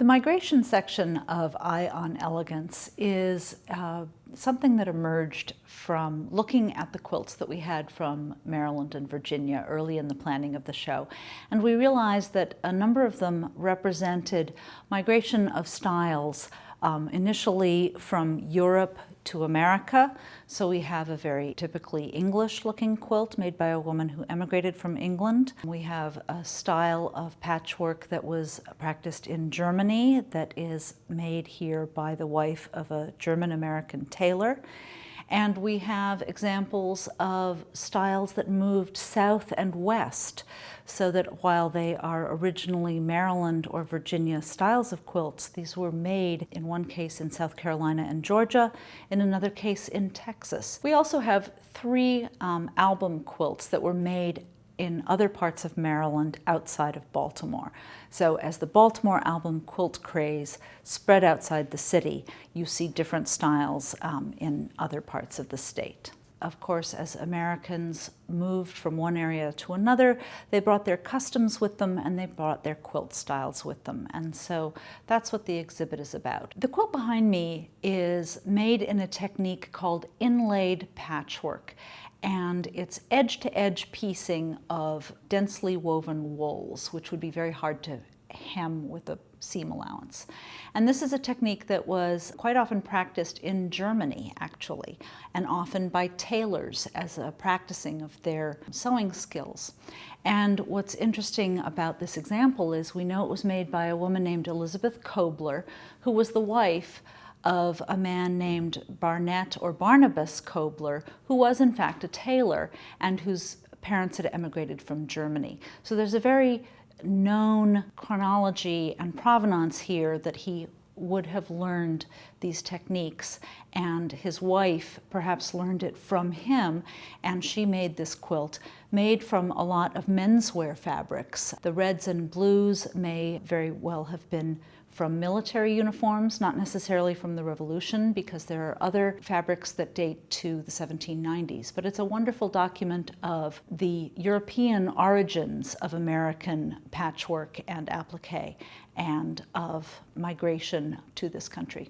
The migration section of Eye on Elegance is something that emerged from looking at the quilts that we had from Maryland and Virginia early in the planning of the show. And we realized that a number of them represented migration of styles, initially from Europe to America. So we have a very typically English-looking quilt made by a woman who emigrated from England. We have a style of patchwork that was practiced in Germany that is made here by the wife of a German-American tailor. And we have examples of styles that moved south and west, so that while they are originally Maryland or Virginia styles of quilts, these were made in one case in South Carolina and Georgia, in another case in Texas. We also have three album quilts that were made in other parts of Maryland outside of Baltimore. So as the Baltimore album quilt craze spread outside the city, you see different styles in other parts of the state. Of course, as Americans moved from one area to another, they brought their customs with them and they brought their quilt styles with them. And so that's what the exhibit is about. The quilt behind me is made in a technique called inlaid patchwork. And it's edge-to-edge piecing of densely woven wools, which would be very hard to hem with a seam allowance. And this is a technique that was quite often practiced in Germany, actually, and often by tailors as a practicing of their sewing skills. And what's interesting about this example is we know it was made by a woman named Elizabeth Kobler, who was the wife of a man named Barnett or Barnabas Kobler, who was in fact a tailor and whose parents had emigrated from Germany. So there's a very known chronology and provenance here that he would have learned these techniques, and his wife perhaps learned it from him, and she made this quilt made from a lot of menswear fabrics. The reds and blues may very well have been from military uniforms, not necessarily from the Revolution, because there are other fabrics that date to the 1790s. But it's a wonderful document of the European origins of American patchwork and applique, and of migration to this country.